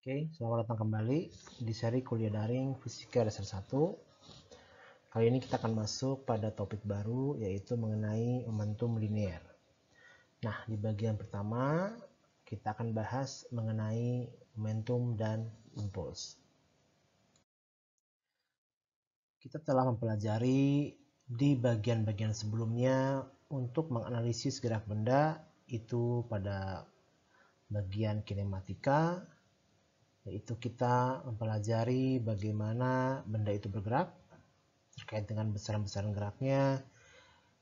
Oke, selamat datang kembali di seri kuliah daring Fisika Dasar 1. Kali ini kita akan masuk pada topik baru, yaitu mengenai momentum linear. Nah, di bagian pertama kita akan bahas mengenai momentum dan impuls. Kita telah mempelajari di bagian-bagian sebelumnya untuk menganalisis gerak benda itu pada bagian kinematika, yaitu kita mempelajari bagaimana benda itu bergerak terkait dengan besaran-besaran geraknya.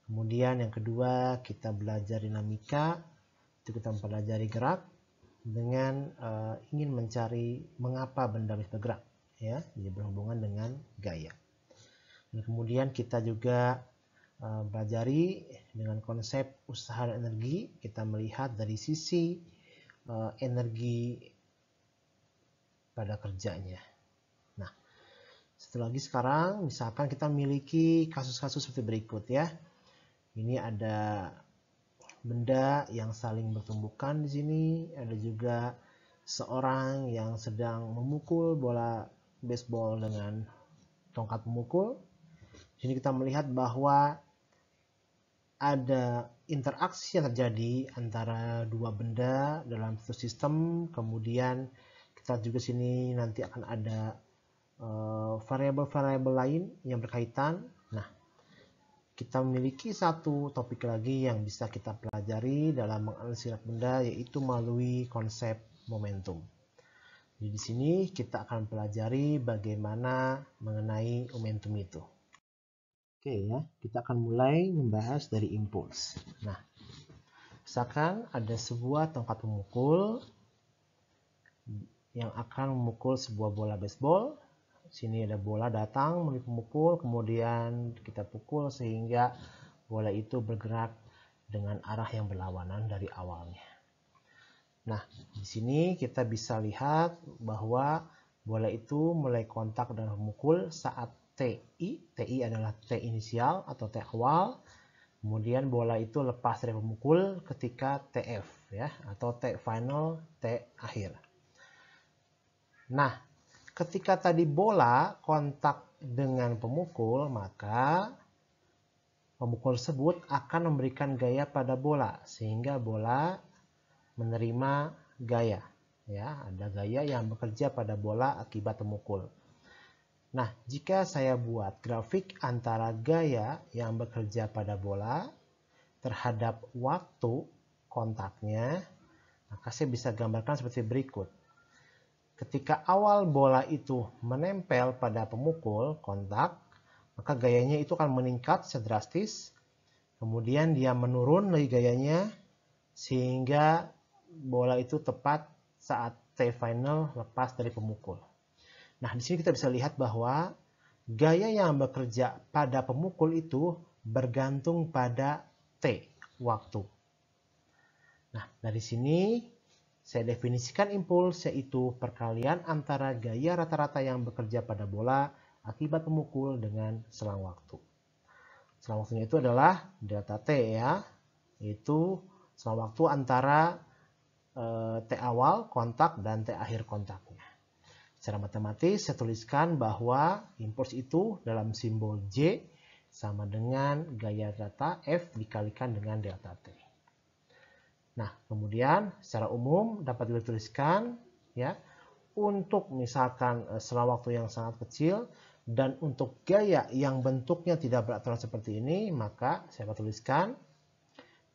Kemudian yang kedua kita belajar dinamika, itu kita mempelajari gerak dengan ingin mencari mengapa benda bisa bergerak, ya, jadi berhubungan dengan gaya. Dan kemudian kita juga pelajari dengan konsep usaha dan energi, kita melihat dari sisi energi pada kerjanya. Nah, setelah lagi sekarang misalkan kita memiliki kasus-kasus seperti berikut ya. Ini ada benda yang saling bertumbukan di sini, ada juga seorang yang sedang memukul bola baseball dengan tongkat pemukul. Di sini kita melihat bahwa ada interaksi yang terjadi antara dua benda dalam satu sistem. Kemudian kita juga sini nanti akan ada variabel-variabel lain yang berkaitan. Nah, kita memiliki satu topik lagi yang bisa kita pelajari dalam menganalisis benda, yaitu melalui konsep momentum. Jadi di sini kita akan pelajari bagaimana mengenai momentum itu. Oke ya, kita akan mulai membahas dari impuls. Nah, misalkan ada sebuah tongkat pemukul yang akan memukul sebuah bola baseball. Sini ada bola datang menuju pemukul, kemudian kita pukul sehingga bola itu bergerak dengan arah yang berlawanan dari awalnya. Nah, di sini kita bisa lihat bahwa bola itu mulai kontak dengan pemukul saat TI adalah T inisial atau T awal. Kemudian bola itu lepas dari pemukul ketika TF ya, atau T final, T akhir. Nah, ketika tadi bola kontak dengan pemukul, maka pemukul tersebut akan memberikan gaya pada bola sehingga bola menerima gaya. Ya, ada gaya yang bekerja pada bola akibat pemukul. Nah, jika saya buat grafik antara gaya yang bekerja pada bola terhadap waktu kontaknya, maka saya bisa gambarkan seperti berikut. Ketika awal bola itu menempel pada pemukul kontak, maka gayanya itu akan meningkat secara drastis. Kemudian dia menurun lagi gayanya sehingga bola itu tepat saat T final lepas dari pemukul. Nah, di sini kita bisa lihat bahwa gaya yang bekerja pada pemukul itu bergantung pada T, waktu. Nah, dari sini saya definisikan impuls, yaitu perkalian antara gaya rata-rata yang bekerja pada bola akibat pemukul dengan selang waktu. Selang waktunya itu adalah delta T ya, yaitu selang waktu antara T awal kontak dan T akhir kontaknya. Secara matematis saya tuliskan bahwa impuls itu dalam simbol J sama dengan gaya data F dikalikan dengan delta T. Nah, kemudian secara umum dapat dituliskan ya, untuk misalkan selang waktu yang sangat kecil dan untuk gaya yang bentuknya tidak beraturan seperti ini, maka saya akan tuliskan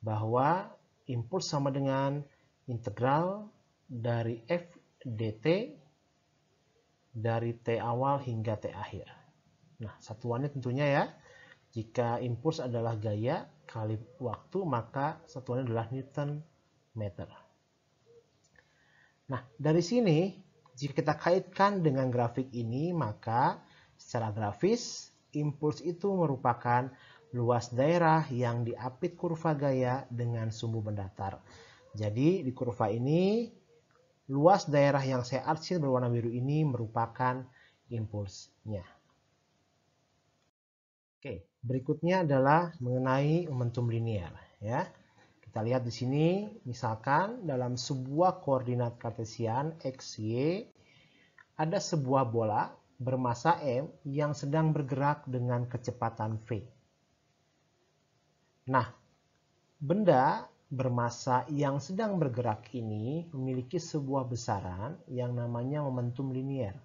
bahwa impuls sama dengan integral dari F dt dari T awal hingga T akhir. Nah, satuannya tentunya ya, jika impuls adalah gaya kali waktu, maka satuannya adalah Newton meter. Nah, dari sini jika kita kaitkan dengan grafik ini, maka secara grafis impuls itu merupakan luas daerah yang diapit kurva gaya dengan sumbu mendatar. Jadi di kurva ini luas daerah yang saya arsir berwarna biru ini merupakan impulsnya. Oke, berikutnya adalah mengenai momentum linear ya. Kita lihat di sini, misalkan dalam sebuah koordinat kartesian x, y, ada sebuah bola bermassa m yang sedang bergerak dengan kecepatan v. Nah, benda bermassa yang sedang bergerak ini memiliki sebuah besaran yang namanya momentum linier,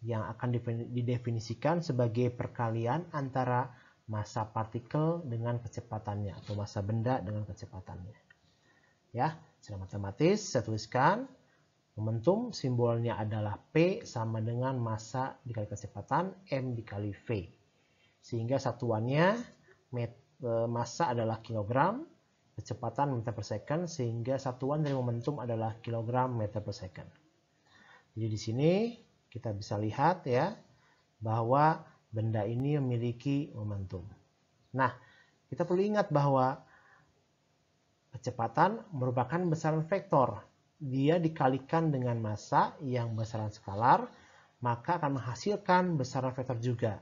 yang akan didefinisikan sebagai perkalian antara massa partikel dengan kecepatannya atau massa benda dengan kecepatannya. Ya, secara matematis saya tuliskan momentum simbolnya adalah P sama dengan massa dikali kecepatan M dikali V. Sehingga satuannya massa adalah kilogram, kecepatan meter per second, sehingga satuan dari momentum adalah kilogram meter per second. Jadi di sini kita bisa lihat ya bahwa benda ini memiliki momentum. Nah, kita perlu ingat bahwa kecepatan merupakan besaran vektor. Dia dikalikan dengan massa yang besaran skalar, maka akan menghasilkan besaran vektor juga.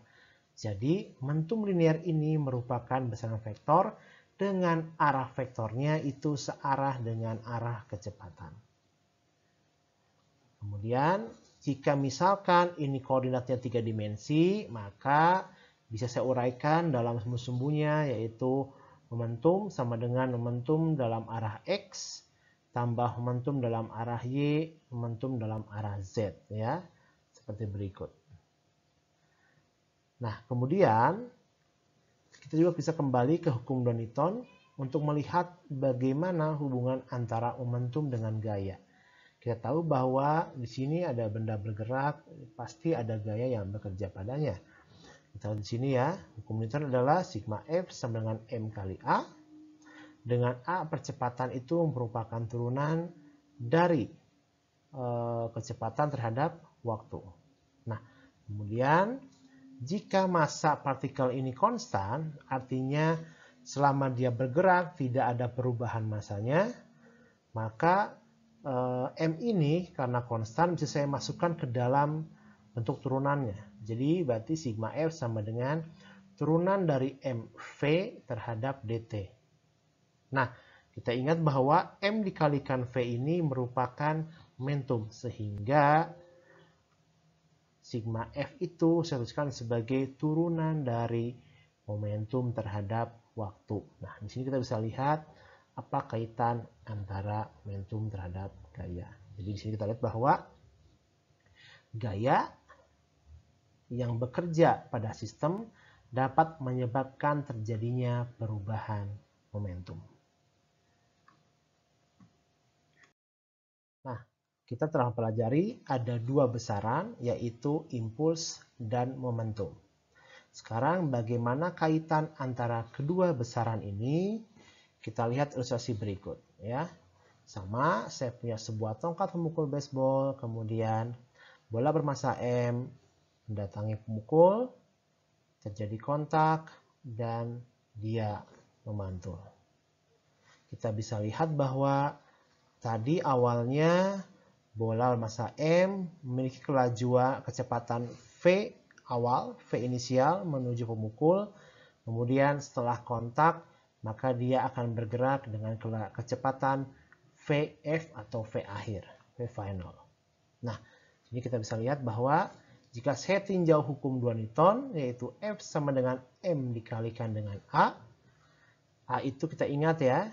Jadi, momentum linear ini merupakan besaran vektor dengan arah vektornya itu searah dengan arah kecepatan. Kemudian, jika misalkan ini koordinatnya 3 dimensi, maka bisa saya uraikan dalam sumbu-sumbunya, yaitu momentum sama dengan momentum dalam arah X, tambah momentum dalam arah Y, momentum dalam arah Z. Ya, seperti berikut. Nah, kemudian kita juga bisa kembali ke hukum 2 Newton untuk melihat bagaimana hubungan antara momentum dengan gaya. Kita tahu bahwa di sini ada benda bergerak, pasti ada gaya yang bekerja padanya. Kita tahu di sini ya, hukum Newton adalah sigma F sama dengan M kali A. Dengan A percepatan itu merupakan turunan dari kecepatan terhadap waktu. Nah, kemudian jika massa partikel ini konstan, artinya selama dia bergerak tidak ada perubahan massanya, maka M ini karena konstan bisa saya masukkan ke dalam bentuk turunannya. Jadi berarti sigma F sama dengan turunan dari MV terhadap DT. Nah, kita ingat bahwa M dikalikan V ini merupakan momentum, sehingga sigma F itu saya tuliskan sebagai turunan dari momentum terhadap waktu. Nah, di sini kita bisa lihat apa kaitan antara momentum terhadap gaya. Jadi di sini kita lihat bahwa gaya yang bekerja pada sistem dapat menyebabkan terjadinya perubahan momentum. Nah, kita telah pelajari ada 2 besaran, yaitu impuls dan momentum. Sekarang bagaimana kaitan antara kedua besaran ini? Kita lihat ilustrasi berikut ya. Sama, saya punya sebuah tongkat pemukul baseball, kemudian bola bermassa M mendatangi pemukul, terjadi kontak dan dia memantul. Kita bisa lihat bahwa tadi awalnya bola bermassa M memiliki kecepatan V awal, V inisial menuju pemukul, kemudian setelah kontak maka dia akan bergerak dengan kecepatan VF atau V akhir, V final. Nah, ini kita bisa lihat bahwa jika saya tinjau hukum 2 Newton, yaitu F sama dengan M dikalikan dengan A itu kita ingat ya,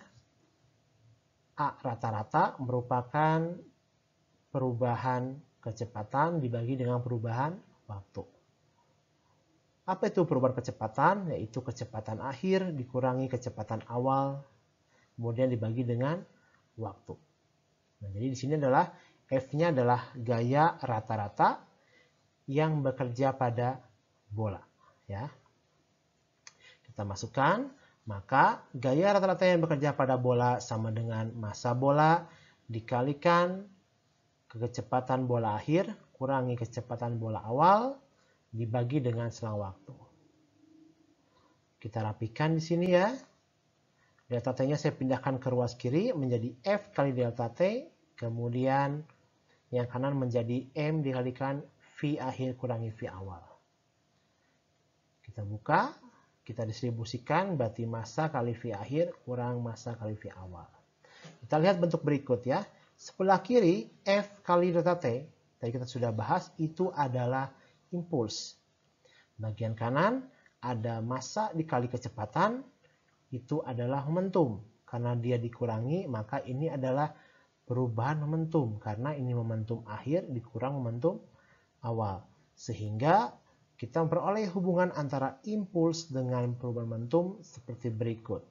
A rata-rata merupakan perubahan kecepatan dibagi dengan perubahan waktu. Apa itu perubahan kecepatan? Yaitu kecepatan akhir dikurangi kecepatan awal, kemudian dibagi dengan waktu. Nah, jadi di sini adalah F-nya adalah gaya rata-rata yang bekerja pada bola. Ya. Kita masukkan, maka gaya rata-rata yang bekerja pada bola sama dengan massa bola dikalikan kecepatan bola akhir kurangi kecepatan bola awal dibagi dengan selang waktu. Kita rapikan di sini ya. Delta T-nya saya pindahkan ke ruas kiri menjadi F kali delta T. Kemudian yang kanan menjadi M dikalikan V akhir kurangi V awal. Kita buka. kita distribusikan berarti massa kali V akhir kurang massa kali V awal. Kita lihat bentuk berikut ya. Sebelah kiri F kali delta T, tadi kita sudah bahas, itu adalah impuls. Bagian kanan ada massa dikali kecepatan, itu adalah momentum. Karena dia dikurangi, maka ini adalah perubahan momentum. Karena ini momentum akhir dikurang momentum awal. Sehingga kita memperoleh hubungan antara impuls dengan perubahan momentum seperti berikut.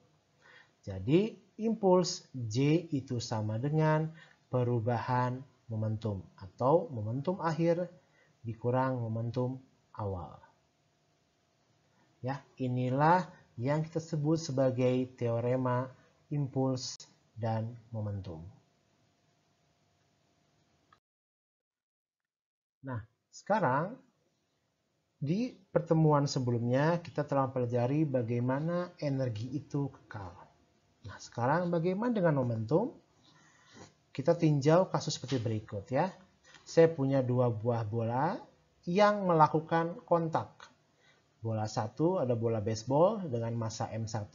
Jadi impuls J itu sama dengan perubahan momentum atau momentum akhir dikurang momentum awal. Ya, inilah yang kita sebut sebagai teorema impuls dan momentum. Nah, sekarang di pertemuan sebelumnya kita telah mempelajari bagaimana energi itu kekal. Nah, sekarang bagaimana dengan momentum? Kita tinjau kasus seperti berikut ya. Saya punya dua buah bola yang melakukan kontak. Bola satu ada bola baseball dengan massa M1.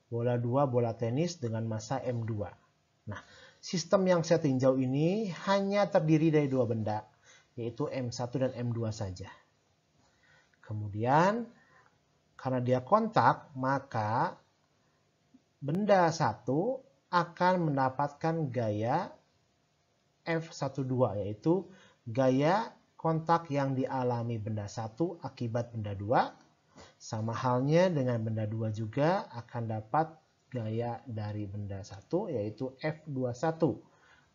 Bola 2 bola tenis dengan massa M2. Nah, sistem yang saya tinjau ini hanya terdiri dari dua benda, yaitu M1 dan M2 saja. Kemudian, karena dia kontak, maka benda satu akan mendapatkan gaya F12, yaitu gaya kontak yang dialami benda satu akibat benda 2. Sama halnya dengan benda 2 juga akan dapat gaya dari benda 1, yaitu F21.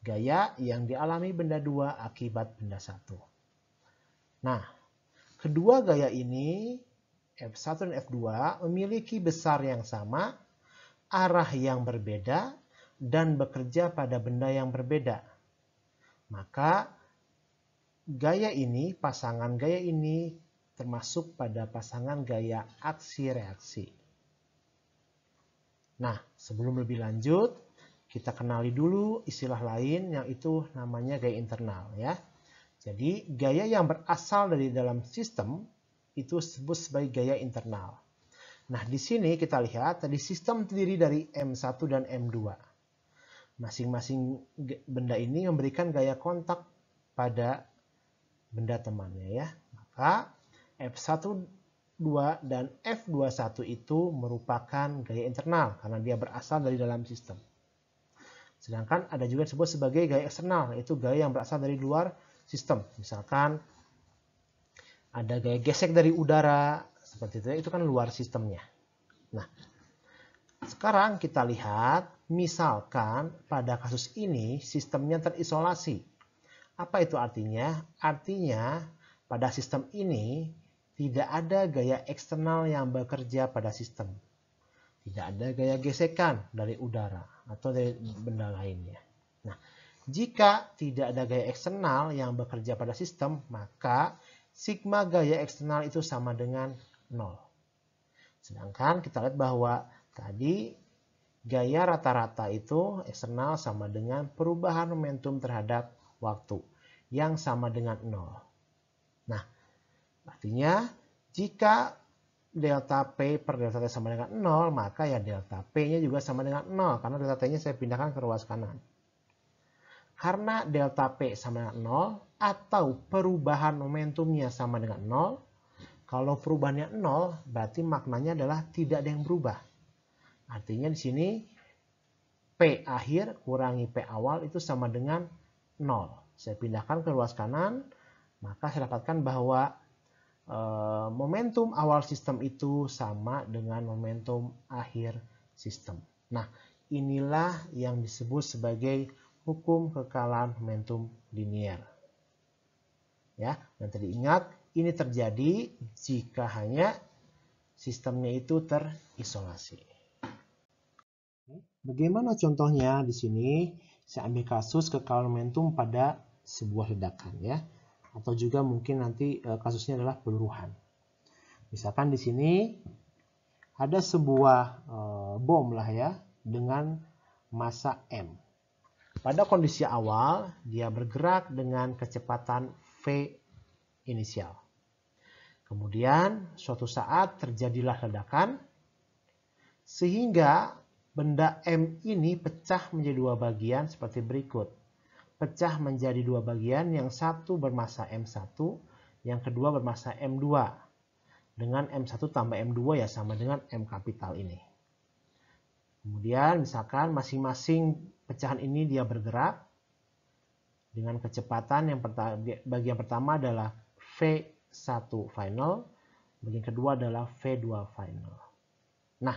Gaya yang dialami benda 2 akibat benda 1. Nah, kedua gaya ini, F1 dan F2, memiliki besar yang sama, arah yang berbeda, dan bekerja pada benda yang berbeda. Maka, gaya ini, pasangan gaya ini, termasuk pada pasangan gaya aksi-reaksi. Nah, sebelum lebih lanjut, kita kenali dulu istilah lain yang itu namanya gaya internal ya. Jadi, gaya yang berasal dari dalam sistem itu disebut sebagai gaya internal. Nah, di sini kita lihat tadi sistem terdiri dari M1 dan M2. Masing-masing benda ini memberikan gaya kontak pada benda temannya ya. Maka F12 dan F21 itu merupakan gaya internal karena dia berasal dari dalam sistem. Sedangkan ada juga disebut sebagai gaya eksternal, yaitu gaya yang berasal dari luar sistem. Misalkan ada gaya gesek dari udara, seperti itu kan luar sistemnya. Nah, sekarang kita lihat, misalkan pada kasus ini sistemnya terisolasi. Apa itu artinya? Artinya pada sistem ini tidak ada gaya eksternal yang bekerja pada sistem. Tidak ada gaya gesekan dari udara atau dari benda lainnya. Nah, jika tidak ada gaya eksternal yang bekerja pada sistem, maka sigma gaya eksternal itu sama dengan 0. Sedangkan kita lihat bahwa tadi gaya rata-rata itu eksternal sama dengan perubahan momentum terhadap waktu yang sama dengan 0. Nah, artinya jika delta P per delta T sama dengan 0, maka ya delta P-nya juga sama dengan 0 karena delta T-nya saya pindahkan ke ruas kanan. Karena delta P sama dengan 0 atau perubahan momentumnya sama dengan 0, kalau perubahannya 0 berarti maknanya adalah tidak ada yang berubah. Artinya di sini P akhir kurangi P awal itu sama dengan 0. Saya pindahkan ke ruas kanan, maka saya dapatkan bahwa momentum awal sistem itu sama dengan momentum akhir sistem. Nah, inilah yang disebut sebagai hukum kekalahan momentum linier. Ya, dan tadi ingat ini terjadi jika hanya sistemnya itu terisolasi. Bagaimana contohnya di sini? Saya ambil kasus kekalahan momentum pada sebuah ledakan ya. Atau juga mungkin nanti kasusnya adalah peluruhan. Misalkan di sini ada sebuah bom lah ya dengan massa M. Pada kondisi awal dia bergerak dengan kecepatan V inisial. Kemudian suatu saat terjadilah ledakan sehingga benda M ini pecah menjadi dua bagian seperti berikut. Pecah menjadi dua bagian, yang satu bermassa M1, yang kedua bermassa M2. Dengan M1 tambah M2 ya sama dengan M kapital ini. Kemudian misalkan masing-masing pecahan ini dia bergerak dengan kecepatan bagian pertama adalah V1 final, bagian kedua adalah V2 final. Nah,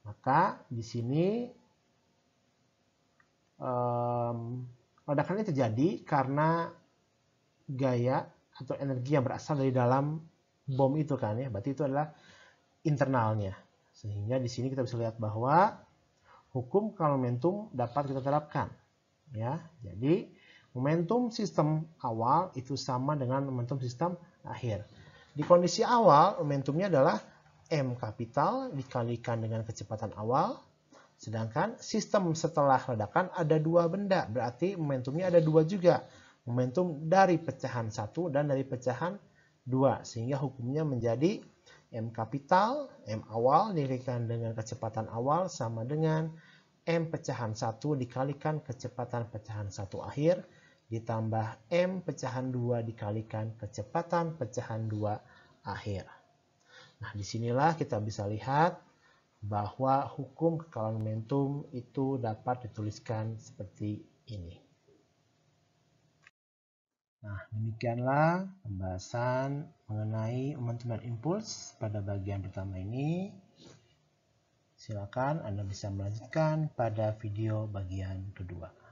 maka di sini ledakan ini terjadi karena gaya atau energi yang berasal dari dalam bom itu kan ya, berarti itu adalah internalnya. Sehingga di sini kita bisa lihat bahwa hukum kekalahan momentum dapat kita terapkan. Ya, jadi momentum sistem awal itu sama dengan momentum sistem akhir. Di kondisi awal, momentumnya adalah M kapital dikalikan dengan kecepatan awal. Sedangkan sistem setelah ledakan ada dua benda, berarti momentumnya ada dua juga. Momentum dari pecahan 1 dan dari pecahan 2. Sehingga hukumnya menjadi M kapital, M awal dikalikan dengan kecepatan awal sama dengan M pecahan 1 dikalikan kecepatan pecahan 1 akhir ditambah M pecahan 2 dikalikan kecepatan pecahan 2 akhir. Nah, disinilah kita bisa lihat bahwa hukum kekalahan momentum itu dapat dituliskan seperti ini. Nah, demikianlah pembahasan mengenai momentum dan impuls pada bagian pertama ini. Silakan Anda bisa melanjutkan pada video bagian kedua.